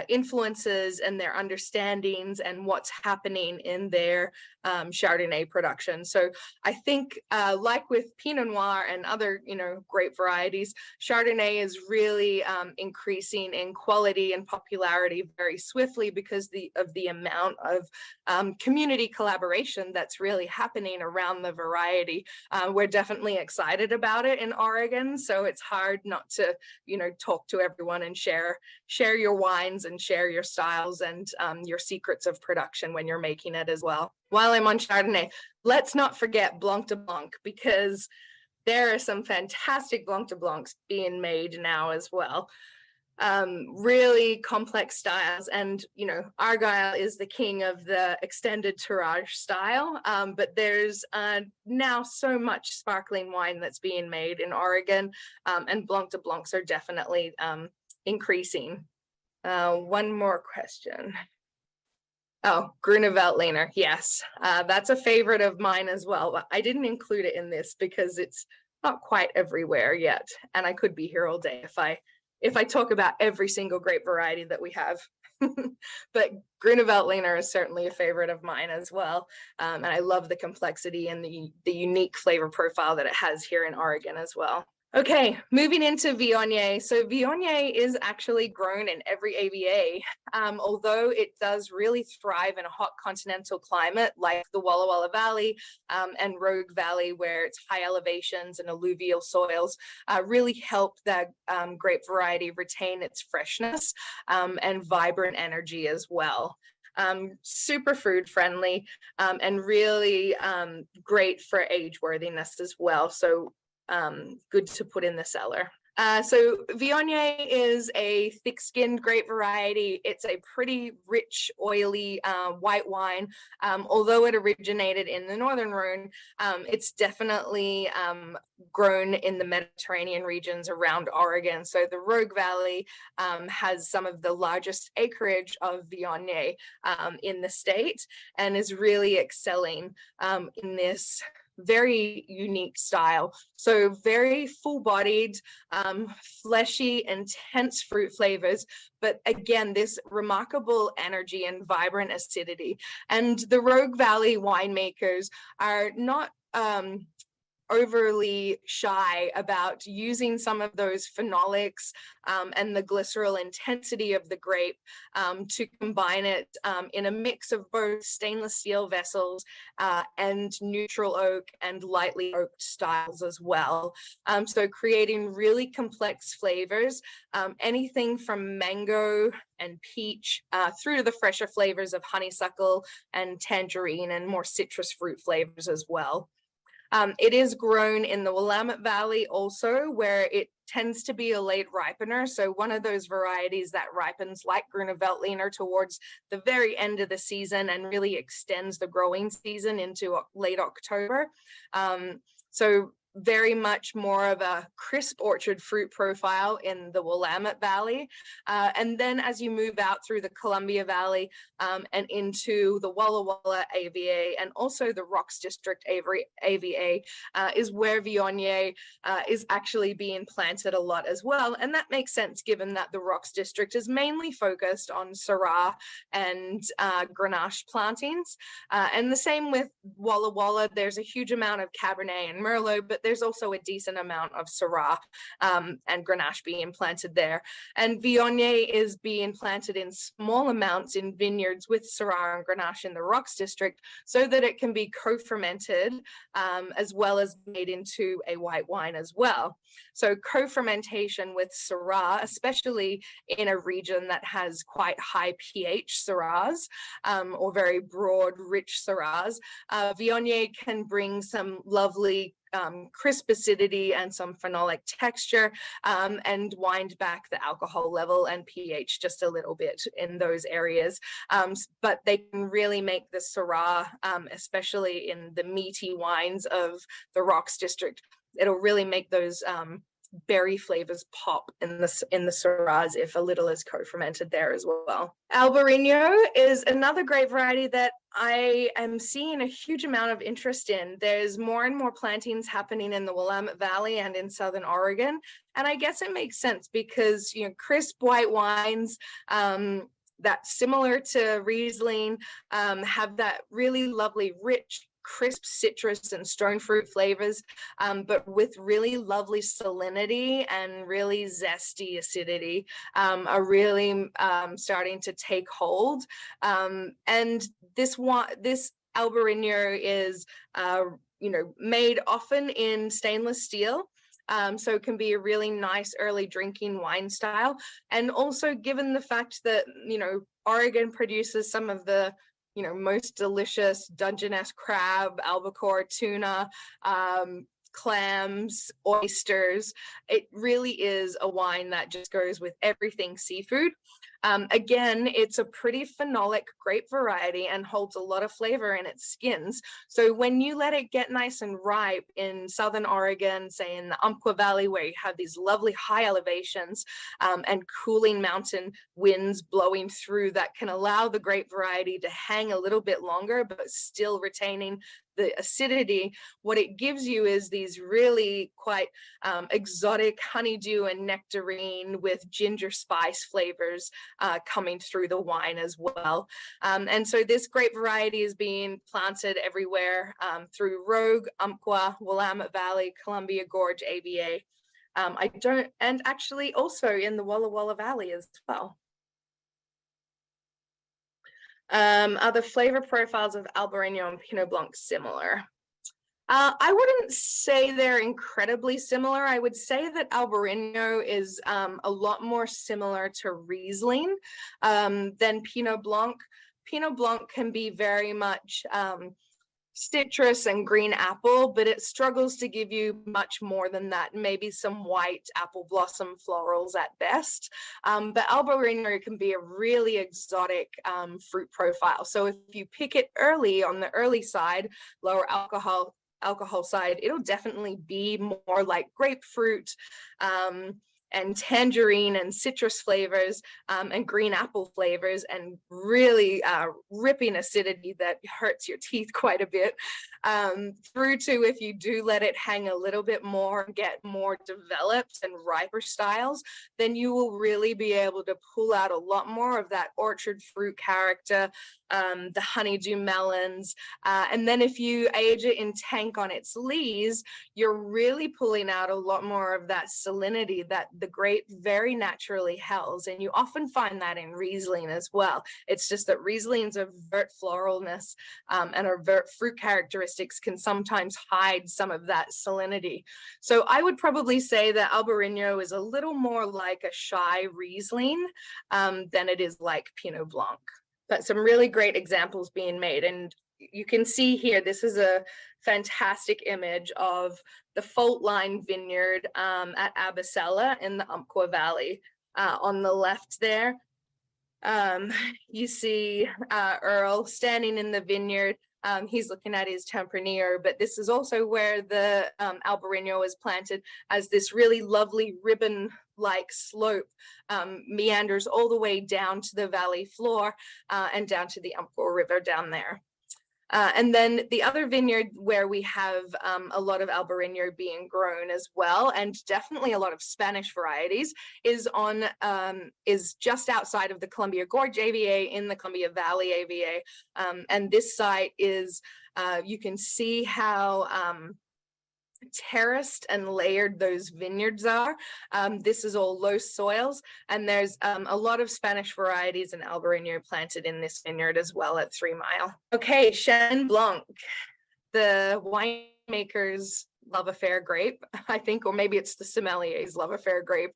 influences and their understandings and what's happening in their Chardonnay production. So I think like with Pinot Noir and other, you know, grape varieties, Chardonnay is really increasing in quality and popularity very swiftly because of the amount of community collaboration that's really happening around the variety. We're definitely excited about it in Oregon, so it's hard not to, you know, talk to everyone and share your wines and share your styles and your secrets of production when you're making it as well. While I'm on Chardonnay, let's not forget Blanc de Blanc, because there are some fantastic Blanc de Blancs being made now as well. Really complex styles, and you know, Argyle is the king of the extended tirage style, but there's now so much sparkling wine that's being made in Oregon, and Blanc de Blancs are definitely increasing. One more question. Oh, Grüne Veltliner, yes, that's a favorite of mine as well, but I didn't include it in this because it's not quite everywhere yet, and I could be here all day if I talk about every single grape variety that we have. But Grüne Veltliner is certainly a favorite of mine as well, and I love the complexity and the unique flavor profile that it has here in Oregon as well. Okay, moving into Viognier. So Viognier is actually grown in every AVA, although it does really thrive in a hot continental climate like the Walla Walla Valley and Rogue Valley, where its high elevations and alluvial soils really help that grape variety retain its freshness and vibrant energy as well. Super food friendly and really great for age worthiness as well. So good to put in the cellar. So Viognier is a thick-skinned grape variety. It's a pretty rich, oily white wine. Although it originated in the Northern Rhone, it's definitely grown in the Mediterranean regions around Oregon. So the Rogue Valley has some of the largest acreage of Viognier in the state, and is really excelling in this very unique style. So very full-bodied, fleshy, intense fruit flavors, but again, this remarkable energy and vibrant acidity. And the Rogue Valley winemakers are not overly shy about using some of those phenolics and the glycerol intensity of the grape to combine it in a mix of both stainless steel vessels and neutral oak and lightly oaked styles as well. So creating really complex flavors, anything from mango and peach through to the fresher flavors of honeysuckle and tangerine and more citrus fruit flavors as well. It is grown in the Willamette Valley also, where it tends to be a late ripener. So one of those varieties that ripens like Grüne Veltliner towards the very end of the season and really extends the growing season into late October. So very much more of a crisp orchard fruit profile in the Willamette Valley. And then as you move out through the Columbia Valley and into the Walla Walla AVA and also the Rocks District AVA is where Viognier is actually being planted a lot as well. And that makes sense given that the Rocks District is mainly focused on Syrah and Grenache plantings. And the same with Walla Walla, there's a huge amount of Cabernet and Merlot, but there's also a decent amount of Syrah and Grenache being planted there. And Viognier is being planted in small amounts in vineyards with Syrah and Grenache in the Rocks District so that it can be co-fermented as well as made into a white wine as well. So co-fermentation with Syrah, especially in a region that has quite high pH Syrahs or very broad, rich Syrahs, Viognier can bring some lovely crisp acidity and some phenolic texture and wind back the alcohol level and pH just a little bit in those areas. But they can really make the Syrah, especially in the meaty wines of the Rocks District, it'll really make those berry flavors pop in the Syrahs if a little is co-fermented there as well. Albarino is another great variety that I am seeing a huge amount of interest in. There's more and more plantings happening in the Willamette Valley and in Southern Oregon. And I guess it makes sense because, you know, crisp white wines that's similar to Riesling have that really lovely, rich, crisp citrus and stone fruit flavors, but with really lovely salinity and really zesty acidity are really starting to take hold. And this Albarino is, you know, made often in stainless steel. So it can be a really nice early drinking wine style. And also given the fact that, you know, Oregon produces some of the, you know, most delicious Dungeness crab, albacore, tuna, clams, oysters. It really is a wine that just goes with everything seafood. Again, it's a pretty phenolic grape variety and holds a lot of flavor in its skins. So when you let it get nice and ripe in Southern Oregon, say in the Umpqua Valley, where you have these lovely high elevations and cooling mountain winds blowing through that can allow the grape variety to hang a little bit longer, but still retaining the acidity, what it gives you is these really quite exotic honeydew and nectarine with ginger spice flavors coming through the wine as well. And so this grape variety is being planted everywhere through Rogue, Umpqua, Willamette Valley, Columbia Gorge, AVA. And actually also in the Walla Walla Valley as well. Are the flavor profiles of Albarino and Pinot Blanc similar? I wouldn't say they're incredibly similar. I would say that Albarino is a lot more similar to Riesling than Pinot Blanc. Pinot Blanc can be very much citrus and green apple, but it struggles to give you much more than that, maybe some white apple blossom florals at best. But Albarino can be a really exotic fruit profile. So if you pick it early on the early side, lower alcohol side, it'll definitely be more like grapefruit and tangerine and citrus flavors and green apple flavors and really ripping acidity that hurts your teeth quite a bit, through to, if you do let it hang a little bit more, get more developed and riper styles, then you will really be able to pull out a lot more of that orchard fruit character, the honeydew melons. And then if you age it in tank on its lees, you're really pulling out a lot more of that salinity that the grape very naturally held. And you often find that in Riesling as well. It's just that Riesling's overt floralness and overt fruit characteristics can sometimes hide some of that salinity. So I would probably say that Albarino is a little more like a shy Riesling than it is like Pinot Blanc. But some really great examples being made. And you can see here, this is a fantastic image of the fault line vineyard at Abasella in the Umpqua Valley. On the left there, you see Earl standing in the vineyard. He's looking at his Tempranillo, but this is also where the Albarino is planted, as this really lovely ribbon-like slope meanders all the way down to the valley floor and down to the Umpqua River down there. And then the other vineyard where we have a lot of Albarino being grown as well, and definitely a lot of Spanish varieties, is just outside of the Columbia Gorge AVA in the Columbia Valley AVA. And this site is, you can see how terraced and layered those vineyards are. This is all low soils, and there's a lot of Spanish varieties and Albarino planted in this vineyard as well at 3 Mile. Okay, Chenin Blanc. The winemakers love a fair grape, I think, or maybe it's the sommeliers love a fair grape.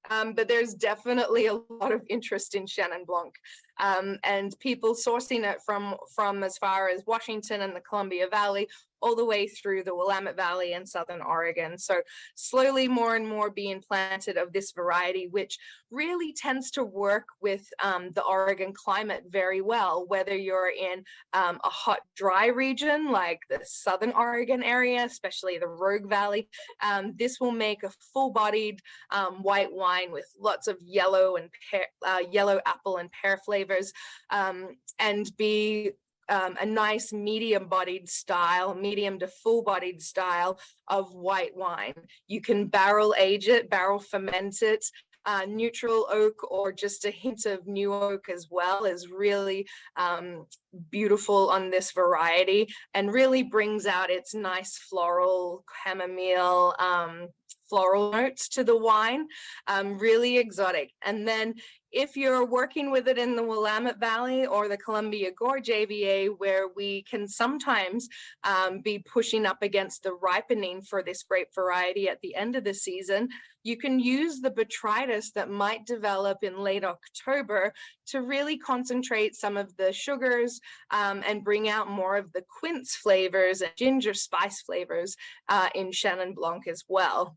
But there's definitely a lot of interest in Chenin Blanc, and people sourcing it from as far as Washington and the Columbia Valley, all the way through the Willamette Valley and Southern Oregon. So slowly more and more being planted of this variety, which really tends to work with the Oregon climate very well, whether you're in a hot, dry region like the Southern Oregon area, especially the Rogue Valley. This will make a full-bodied white wine with lots of yellow and yellow apple and pear flavors, and be a nice medium-bodied style, medium to full-bodied style of white wine. You can barrel age it, barrel ferment it. Neutral oak or just a hint of new oak as well is really beautiful on this variety, and really brings out its nice floral, chamomile, floral notes to the wine. Really exotic. And then if you're working with it in the Willamette Valley or the Columbia Gorge AVA, where we can sometimes be pushing up against the ripening for this grape variety at the end of the season, you can use the botrytis that might develop in late October to really concentrate some of the sugars and bring out more of the quince flavors and ginger spice flavors in Chenin Blanc as well.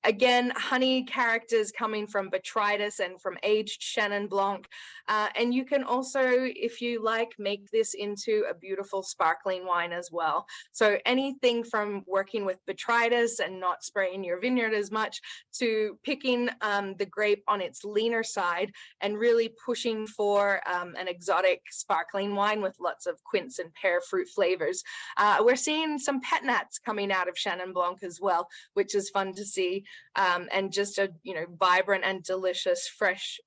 Again, honey characters coming from botrytis and from aged Chenin Blanc. And you can also, if you like, make this into a beautiful sparkling wine as well. So anything from working with botrytis and not spraying your vineyard as much, to picking the grape on its leaner side and really pushing for an exotic sparkling wine with lots of quince and pear fruit flavors. We're seeing some pet nats coming out of Chenin Blanc as well, which is fun to see. And just a vibrant and delicious fresh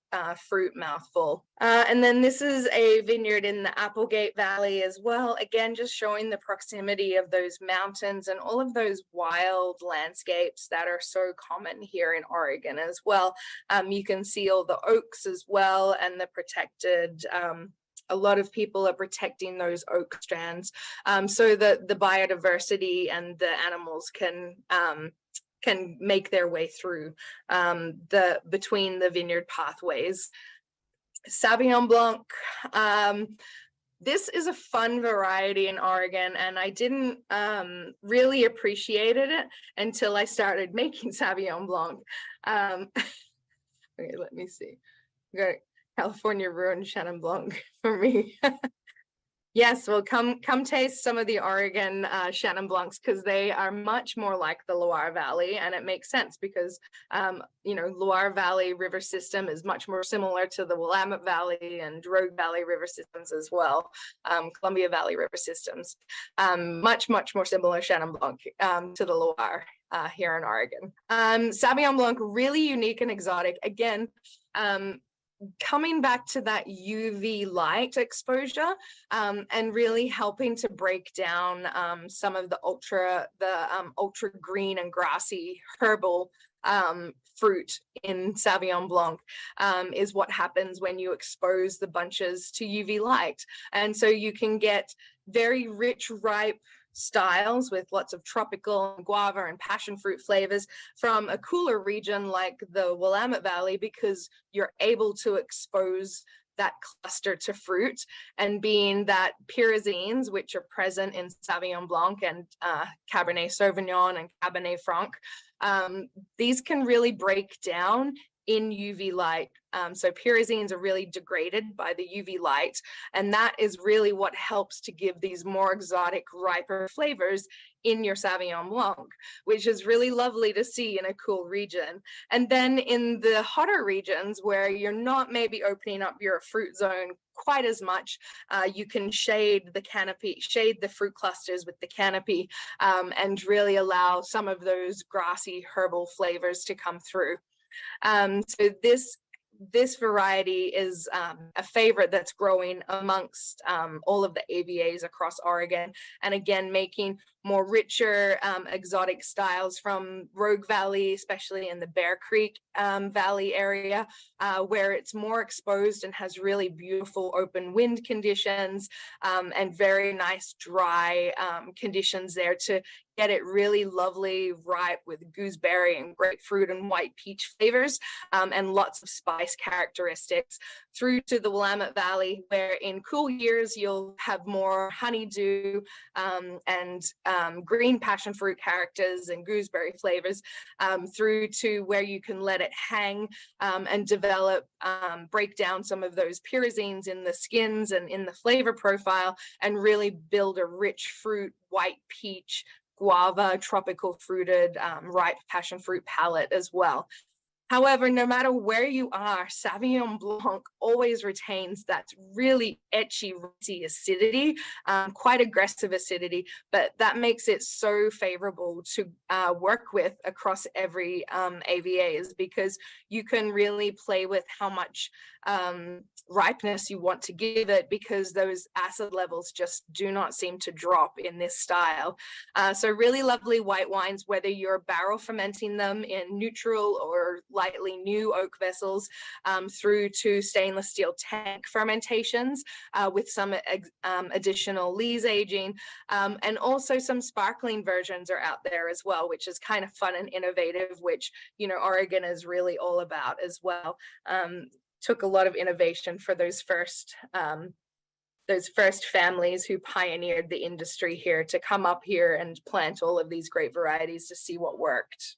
fruit mouthful. And then this is a vineyard in the Applegate Valley as well, again just showing the proximity of those mountains and all of those wild landscapes that are so common here in Oregon as well. You can see all the oaks as well, and the protected a lot of people are protecting those oak strands so that the biodiversity and the animals can make their way through between the vineyard pathways. Sauvignon Blanc. This is a fun variety in Oregon, and I didn't really appreciate it until I started making Sauvignon Blanc. Okay, let me see. We got California ruined Chenin Blanc for me. Yes, well, come taste some of the Oregon Chenin Blancs, because they are much more like the Loire Valley, and it makes sense because, Loire Valley river system is much more similar to the Willamette Valley and Rogue Valley river systems as well, Columbia Valley river systems. Much more similar Chenin Blanc to the Loire here in Oregon. Sauvignon Blanc, really unique and exotic. Again, coming back to that UV light exposure and really helping to break down some of the ultra green and grassy herbal fruit in Sauvignon Blanc is what happens when you expose the bunches to UV light. And so you can get very rich, ripe styles with lots of tropical guava and passion fruit flavors from a cooler region like the Willamette Valley, because you're able to expose that cluster to fruit, and being that pyrazines, which are present in Sauvignon Blanc and Cabernet Sauvignon and Cabernet Franc, these can really break down in UV light. So pyrazines are really degraded by the UV light, and that is really what helps to give these more exotic, riper flavors in your Sauvignon Blanc, which is really lovely to see in a cool region. And then in the hotter regions where you're not maybe opening up your fruit zone quite as much, you can shade the canopy, shade the fruit clusters with the canopy, and really allow some of those grassy herbal flavors to come through. So this variety is a favorite that's growing amongst all of the AVAs across Oregon, and again making more richer exotic styles from Rogue Valley, especially in the Bear Creek Valley area, where it's more exposed and has really beautiful open wind conditions and very nice dry conditions there to get it really lovely, ripe with gooseberry and grapefruit and white peach flavors, and lots of spice characteristics, through to the Willamette Valley, where in cool years you'll have more honeydew and green passion fruit characters and gooseberry flavors, through to where you can let it hang and develop, break down some of those pyrazines in the skins and in the flavor profile, and really build a rich fruit, white peach, guava, tropical fruited, ripe passion fruit palette as well. However, no matter where you are, Sauvignon Blanc always retains that really etchy, rooty acidity, quite aggressive acidity, but that makes it so favorable to work with across every AVAs, because you can really play with how much ripeness you want to give it, because those acid levels just do not seem to drop in this style. So really lovely white wines, whether you're barrel fermenting them in neutral or lightly new oak vessels, through to stainless steel tank fermentations with some additional lees aging, and also some sparkling versions are out there as well, which is kind of fun and innovative, which, you know, Oregon is really all about as well. Took a lot of innovation for those first families who pioneered the industry here to come up here and plant all of these great varieties to see what worked.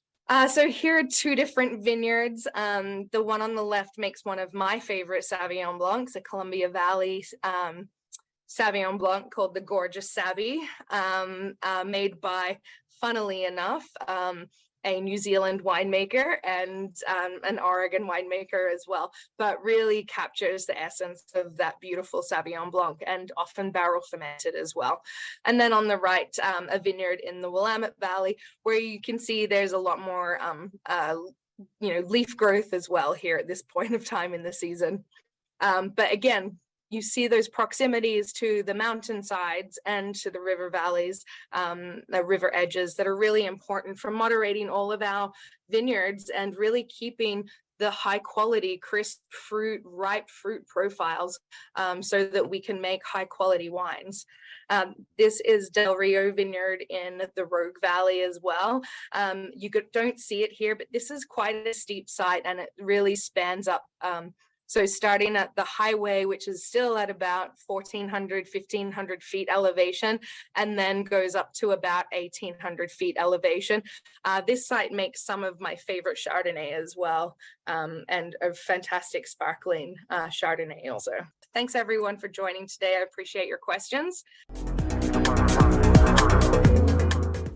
So here are two different vineyards. The one on the left makes one of my favorite Sauvignon Blancs, a Columbia Valley Sauvignon Blanc called the Gorgeous Savvy, made by, funnily enough, a New Zealand winemaker and an Oregon winemaker as well, but really captures the essence of that beautiful Sauvignon Blanc, and often barrel fermented as well. And then on the right, a vineyard in the Willamette Valley, where you can see there's a lot more leaf growth as well here at this point of time in the season. But again, you see those proximities to the mountainsides and to the river valleys, the river edges, that are really important for moderating all of our vineyards and really keeping the high quality, crisp fruit, ripe fruit profiles, so that we can make high quality wines. This is Del Rio Vineyard in the Rogue Valley as well. You don't see it here, but this is quite a steep site, and it really spans up. So starting at the highway, which is still at about 1,400, 1,500 feet elevation, and then goes up to about 1,800 feet elevation. This site makes some of my favorite Chardonnay as well, and a fantastic sparkling Chardonnay also. Thanks everyone for joining today. I appreciate your questions.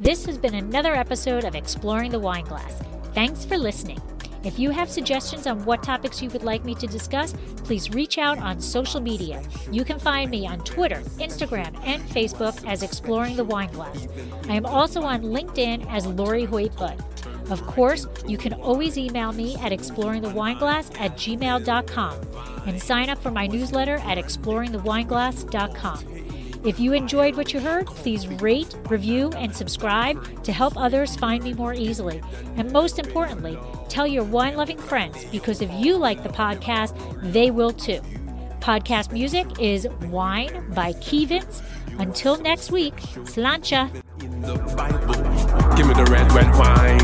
This has been another episode of Exploring the Wine Glass. Thanks for listening. If you have suggestions on what topics you would like me to discuss, please reach out on social media. You can find me on Twitter, Instagram, and Facebook as Exploring the Wine Glass. I am also on LinkedIn as Lori Hoyt-Budd. Of course, you can always email me at exploringthewineglass@gmail.com and sign up for my newsletter at exploringthewineglass.com. If you enjoyed what you heard, please rate, review, and subscribe to help others find me more easily. And most importantly, tell your wine-loving friends, because if you like the podcast, they will too. Podcast music is Wine by Kevins. Until next week, sláinte. Give me the red wine.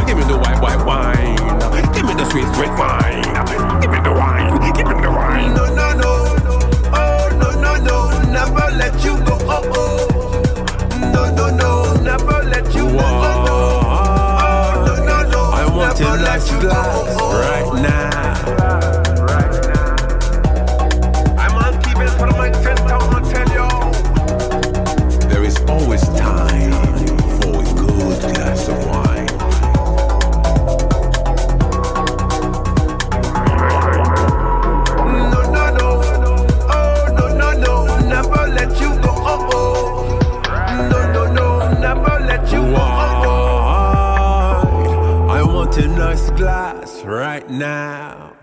Give me the white wine. Give me the sweet wine. Give me the wine. Give me the wine. No. want a nice glass right now. I'm on keeping for my 10,000 tell you. There is always time for a good glass of wine. No, no, no. Oh, no, no, no. Never let you go. Oh, oh. No, no, no. Never let you go. Oh, oh. I want a nice glass right now.